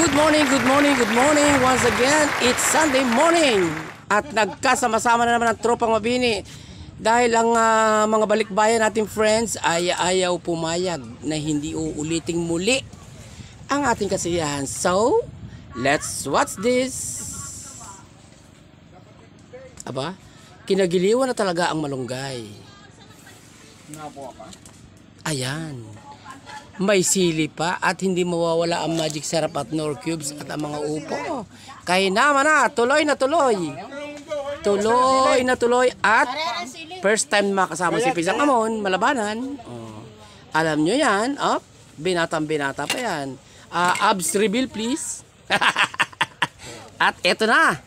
Good morning, good morning, good morning. Once again, it's Sunday morning. At nagkasama-sama na naman ang tropang mabini. Dahil ang mga balikbayan nating friends ay ayaw pumayag na hindi uuliting muli ang ating kasiyahan. So, let's watch this. Aba, kinagiliwan na talaga ang malunggay. Ayan. May sili pa at hindi mawawala ang magic syrup at nor cubes at ang mga upo. Kaya naman na, tuloy na tuloy. Tuloy na tuloy at first time makasama si Pisang Amon, malabanan. Oh. Alam nyo yan, oh, binatang binata pa yan. Abs reveal please. At eto na.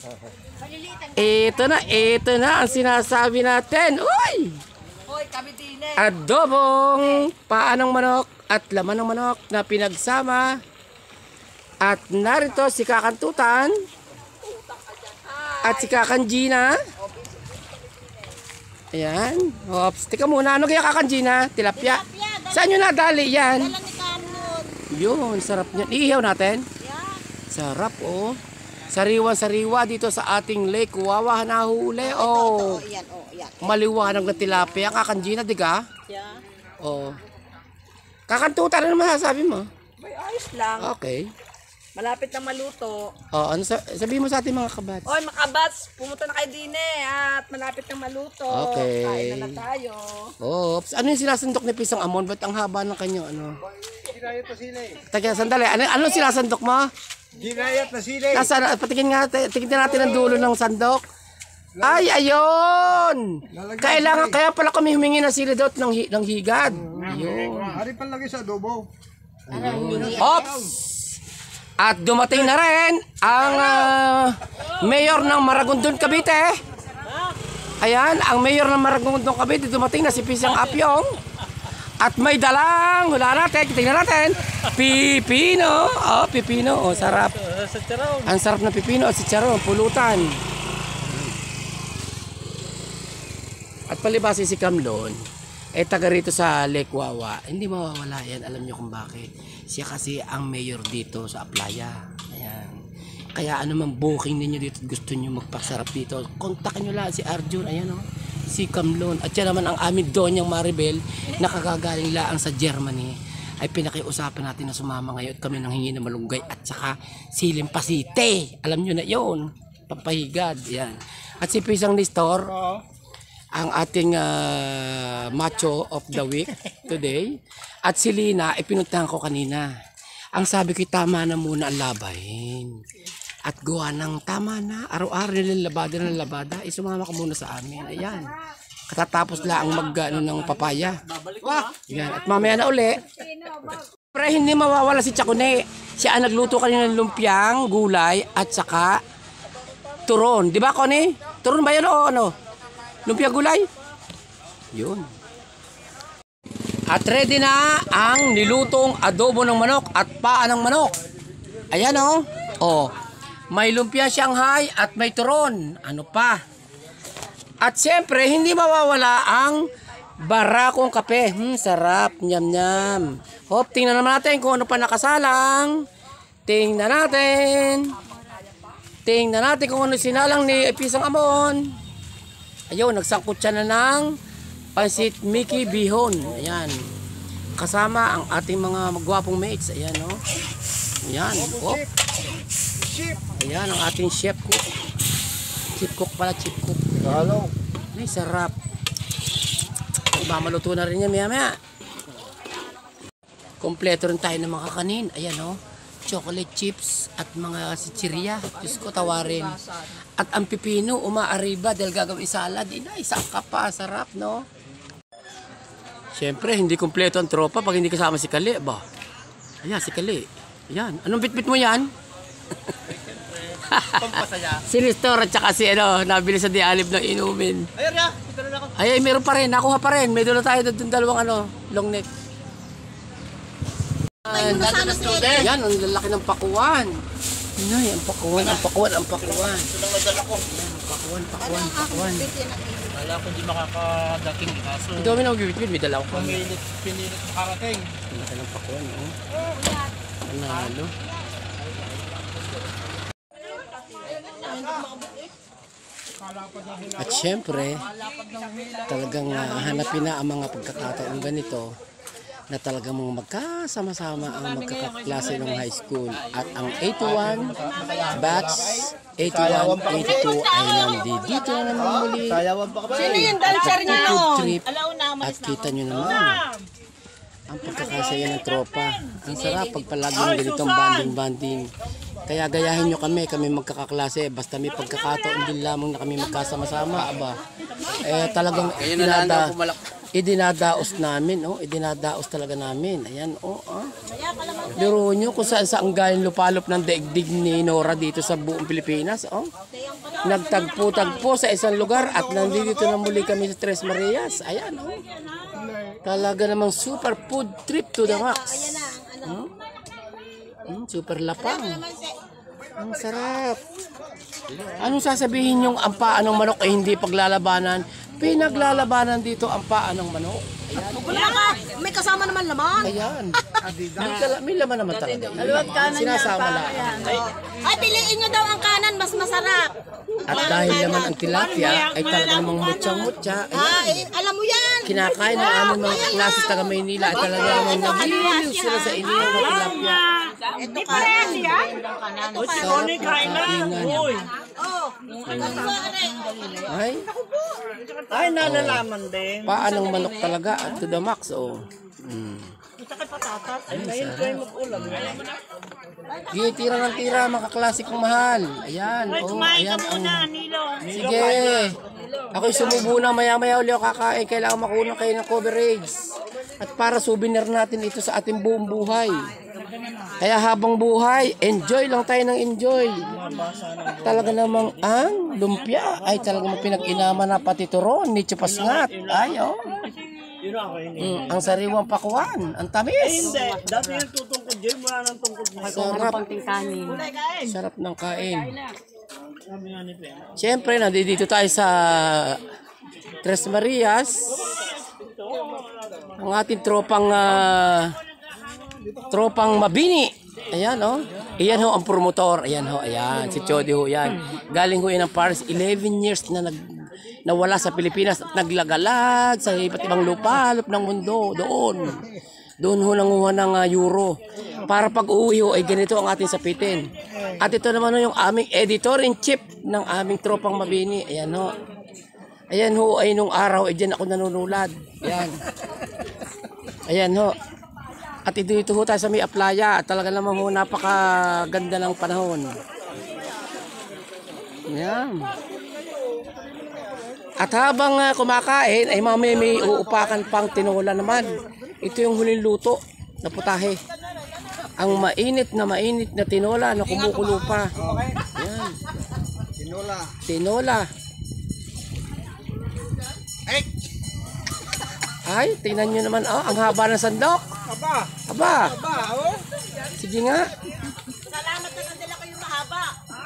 Ito na ang sinasabi natin. Uy! Adobong paanong manok at laman ng manok na pinagsama. At narito si Kakantutan at si Kakanjina. Ayan. Ops, tika muna. Ano kaya Kakanjina? Tilapia. Saan nyo nadali yan? Yun, sarap niyan. Iihaw natin? Sarap oh. Sariwa-sariwa dito sa ating lake. Wawa na huli. Oh. Maliwanag na tilapia. Kakanjina, di ka? Yeah. Oh. Kakantutan, ano masasabi mo? May ayos lang. Okay. Malapit na maluto. Oh, ano sabihin mo sa ating mga kabats? Oy, mga kabats, pumunta na kayo din at malapit na maluto. Okay. Kain na tayo. Oops. Ano yung sinasandok ni Pisang Amon? Ba't ang haba ng kanyo? Ano? Ginayat na sila eh. Teka, sandali. Ano sinasandok mo? Ginayat na sila eh. Nasaan? Patingin nga. Tingnan natin ang dulo ng sandok. Ay, ayun! Kailangan, kaya pala kami humingi ng sili dot ng higad. Ayun. Hari palagi sa adobo. Ops! At dumating na rin ang mayor ng Maragondon, Cavite. Ayan, ang mayor ng Maragondon, Cavite, dumating na si Pisang Apyong. At may dalang, hula natin, tingnan natin, pipino. Oh, pipino, oh, sarap. Ang sarap ng pipino at chicharon, pulutan. At palibasi si Kamlon, taga rito sa Lake Wawa, hindi mawawala yan. Alam nyo kung bakit. Siya kasi ang mayor dito sa Aplaya. Ayan. Kaya anumang booking ninyo dito at gusto nyo magpasarap dito, kontakin nyo lang si Arjun. Ayan o. Si Kamlon. At yan naman ang aming Donyang Maribel, nakakagaling lang sa Germany. Ay pinakiusapan natin na sumama ngayon kami nang hingi ng malunggay at saka siling pasite. Alam nyo na yun. Papahigad. Ayan. At si Pisang Nestor, ang ating macho of the week today. At si Lina, pinuntahan ko kanina. Ang sabi ko, tama na muna ang labahin. At gawa ng tama na. Araw-araw nilang labada. Sumama ka muna sa amin. Ayan. Katatapos lang ang mag-ano ng papaya. Ayan. At mamaya na uli. Pero hindi mawawala si Chakune. Siya ang nagluto kanina ng lumpiang, gulay, at saka turon. Di ba, Kone? Turon ba yan o ano? Lumpia gulay? Yun. At ready na ang nilutong adobo ng manok at paa ng manok. Ayan o. Oh. May lumpia Shanghai at may turon. Ano pa? At siyempre, hindi mawawala ang barakong kape. Sarap. Nyam-nyam. Hop, tingnan naman natin kung ano pa nakasalang. Tingnan natin kung ano sinalang ni Pisang Amon. Ayun, nagsangkot siya na ng pansit Mickey Bihon. Ayan. Kasama ang ating mga magwapong mates. Ayan, no? Ayan. Oh. Ayan, ang ating chef cook. Chef cook pala, chef cook. Hello. Ay, sarap. Maluto na rin niya maya-maya. Kompleto rin tayo ng mga kanin. Ayan, no? Chocolate chips at mga sichirya. Diyos ko, tawarin. At ang pipino, umaariba dahil gagawin salad. Isa ka pa, sarap, no? Siyempre, hindi kompleto ang tropa pag hindi kasama si Kali, ba? Ayan, si Kali. Ayan. Anong bitbit mo yan? Pampasaya. Si Nestor at saka si, nabili sa dialib ng inumin. Ayun ya, ito na ako. Ay, meron pa rin. Nakuha pa rin. May doon tayo doon dalawang, long neck. Yan, ang lalaki ng pakuwan. Inay, ang pakuwan. Ito lang nadala ko. Pakuwan. Wala ko hindi makakadating kaso. Ito kami na mag-ibit, may dalaw ko. Pinilit makarating. Ang laki ng pakuwan, oh. Panalo. At syempre, talagang hanapin na ang mga pagkakataong ganito na talagang magkasama-sama ang magkakaklase ng high school. At ang 81 batch 81, 82 ay nandito na naman muli. Sino yung dancer niya noon? Trip. At kita nyo naman ang pagkakasaya ng tropa. Ang sarap pag palaging ganitong banding-banding. Kaya gayahin nyo kami magkakaklase. Basta may pagkakataon din lamang na kami magkasama-sama. Aba, talagang idinadaos namin. Idinadaos talaga namin. Ayan, Laro nyo kung saan ang galing lupalop ng daigdig ni Nora dito sa buong Pilipinas. Nagtagpo-tagpo sa isang lugar at nandito na muli kami sa Tres Marias. Ayan, talaga namang super food trip to the max. Super lapang. Ang sarap. Anong sasabihin yung ang paa ng manok ay hindi paglalabanan? Pinaglalabanan dito ang paa ng manok. Ayan. Wala ka. May kasama naman laman. Ayan. May laman naman talaga. Sinasama lang. Ay, piliin nyo daw ang kanan. Mas masarap. At dahil naman ang tilapia ay talaga namang mutsang-mutsa. Alam mo yan. Kinakain ng aming mga klase taga Maynila at talaga namang nagiliw sila sa inihaw ng tilapia. Ito kanan. Sarap ng kainan. Ay, nalalaman din. Paanong manok talaga at to the max. Ay, ngayon kayo mag-ulam. Sige, tira ng tira, mga klasikong mahal. Ayan, ayan. Sige. Ako'y sumubo na, maya-maya uli ako kakain. Kailangan makuha kayo ng coverage. At para souvenir natin ito sa ating buong buhay. Kaya habang buhay, enjoy lang tayo ng enjoy. Talaga namang ang lumpia ay talagang pinag-inama na pati turon, ni Chupasngat. Ay, ang sariwang pakuan, ang tamis. Hindi, dati yung tutungkod dyan, wala nang tungkod na. Sarap ng kain. Siyempre, nandito tayo sa Tres Marias. Ang ating tropang Mabini. Ayan, Iyan ang promotor. Ayan, si Chody yan. Galing yan ng Paris. 11 years na nawala sa Pilipinas at naglagalag sa iba't ibang lupalop ng mundo doon. Doon nanguha ng euro. Para pag uwi ay ganito ang ating sapitin. At ito naman yung aming editor-in-chief ng aming tropang Mabini. Ayan Ayan ay nung araw dyan ako nanunulad. Ayan At dito tayo sa may Aplaya. At talaga naman napakaganda ng panahon. Ayan. At habang kumakain, ay may uupakan pang tinola naman. Ito yung huling luto na putahe. Ang mainit na tinola na kumukulo pa. Yan. Tinola. Ay, tingnan nyo naman, ang haba ng sandok. Aba. Sige nga. Salamat na nadala ko yung mahaba.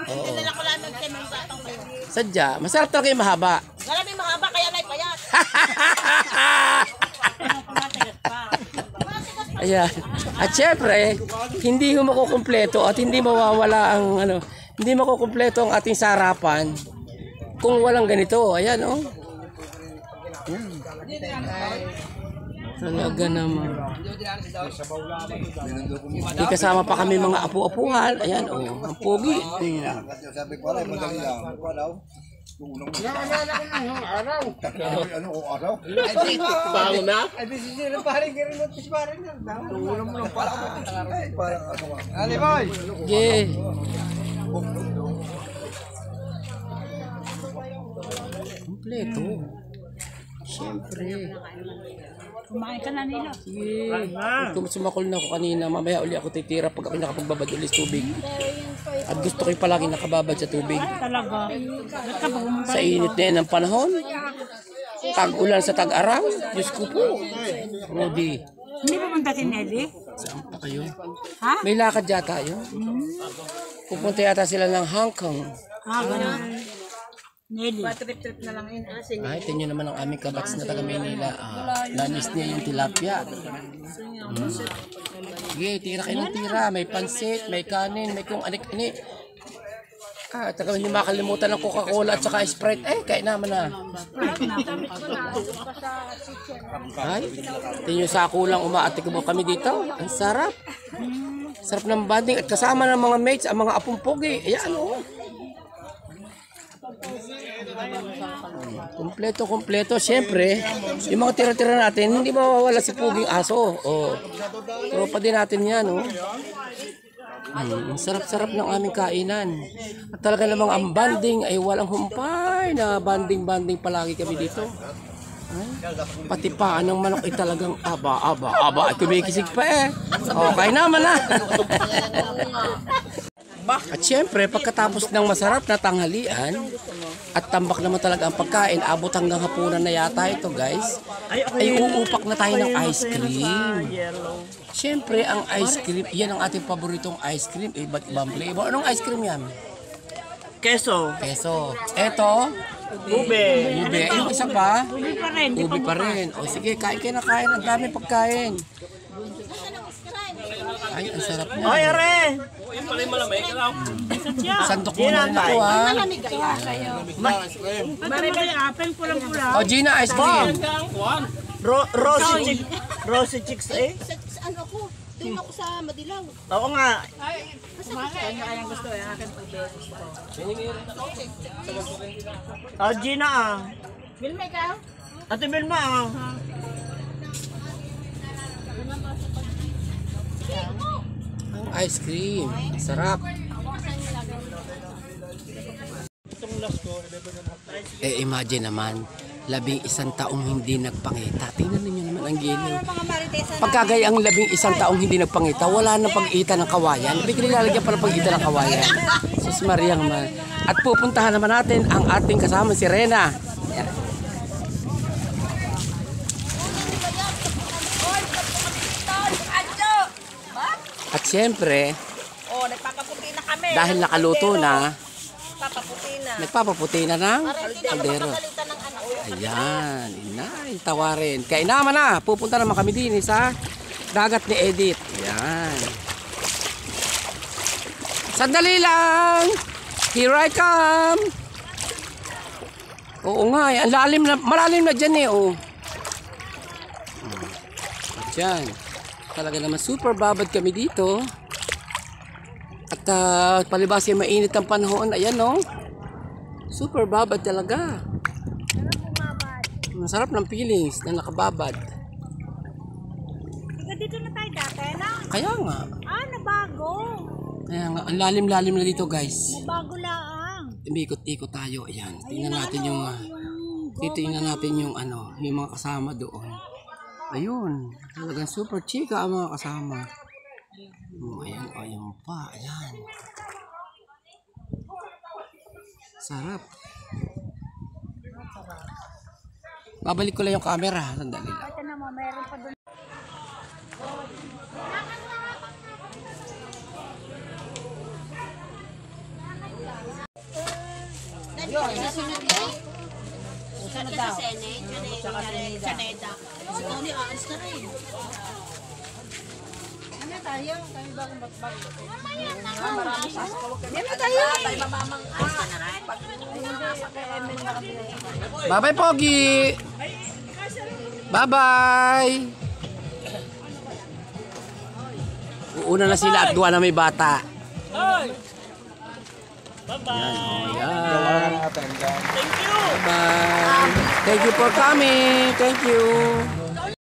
Nadala ko lang ng temang batang kayo. Sadya, masarap talaga yung mahaba. Maraming mahaba kaya naipayat. Ayan. At syempre, hindi makukumpleto at hindi mawawala ang hindi makukumpleto ang ating sarapan kung walang ganito. Ayan, Ayan. Talaga naman. Di kasama pa kami mga apu-apuhan. Ayan, ang pogi. Sabi ko lang, madali lang. Ano araw? Bago na? Ay, bisisi ng paring remote is paring lang. Ulam mo lang pala. Parang ano ka. Ali boy! Yeah. Kompleto. Siyempre. Kumain ka na nila. Sige. Kung sumakol na ako kanina, mamaya uli ako titira pag ako nakapagbabad ulit tubig. At gusto ko yung palagi nakababad sa tubig. Talaga. Sa init na yan ng panahon. Tag-ulan sa tag-araw. Diyos ko po. Rudy. Hindi ba punta si Nelly? Saan pa kayo? Ha? May lakad yata yun. Pupunta yata sila ng Hong Kong. Ganun. Nelly. Trip-trip na lang yun. Ay, tingnan naman ang aming kabats na taga Maynila. Lanis niya yung tilapia. Sige, tira kayo ng tira. May pansit, may kanin, may kung anik-anik. At saka hindi makalimutan ng Coca-Cola at saka Sprite. Kain naman na. Ay, tingin sa kulang umaati ko kami dito. Ang sarap. Sarap ng banding at kasama ng mga mates, ang mga apong pogi. Ayan o. Kompleto. Siyempre, yung mga tira-tira natin, hindi mawawala si Puging Aso. Tropa din natin yan, oh. Ang sarap-sarap ng aming kainan. At talaga namang ang banding ay walang humpay na banding palagi kami dito. Pati paan ng manok ay talagang aba, ay kumikisig pa Okay naman na. At syempre, pagkatapos ng masarap na tanghalian, at tambak naman talaga ang pagkain, abot hanggang hapunan na yata ito guys, ay uupak na tayo ng ice cream. Syempre, ang ice cream, yan ang ating paboritong ice cream, iba't ibang flavor. Anong ice cream yan? Keso. Eto, Ube. Yung isa pa? Ubi pa rin. O sige, kain na kain. Ang dami pagkain. Ay, ang sarap niya. Ay, are! Sandok mo na rin ako, ha? Maribay, apel, pulang-pula. O, Gina, ice cream. Rosy Chicks eh? Ano ako? Doon ako sa Madilaw. Oo nga. Gina ah. Bilme ka? Ate Vilma ah. Ang ice cream. Sarap. Imagine naman, 11 taong hindi nagpangita. Tingnan ninyo naman ang giliw. Pagkagay ang 11 taong hindi nagpangita, wala nang pag-ita ng kawayan. Bigla lalagyan pa ng pag-ita ng kawayan. Sus Mariang man. At pupuntahan naman natin ang ating kasama si Rena. Yan. At siyempre, Nagpapaputi na kami. dahil nakaluto na, Papaputi na. nagpapaputi na ng kaldero. Ayan, inay, tawarin. Kaya naman na, pupunta naman kami din sa dagat ni Edith. Ayan. Sandali lang! Here I come! Oo nga, ang lalim na, malalim na dyan oh. Diyan. Talaga naman super babad kami dito. At palibas ay mainit ang panahon. Ayan super babad talaga. Masarap ng feelings na nakababad. Dito na tayo dati, na? Kaya nga. Nabago. Kaya nga, ang lalim-lalim na dito guys. Bago lang. Umikot-ikot tayo. Ayan, tingnan natin yung titingnan natin yung yung mga kasama doon. Ayun, talagang super chika ang mga kasama. Ayan pa, ayan. Sarap. Babalik ko lang yung camera, sandali lang. Ito naman, mayroon pa doon. Sunod daw. Chaneda. Ikaw ni aalis na rin. Ano tayo? Kami bagong bagbag. Mamaya na. Ano tayo? Mamamang aalis na rin. Bye-bye, Pogi! Bye-bye! Uuna na sila at duwa na may bata. Bye-bye. Ayan. Thank you. Bye-bye. Thank you for coming. Thank you.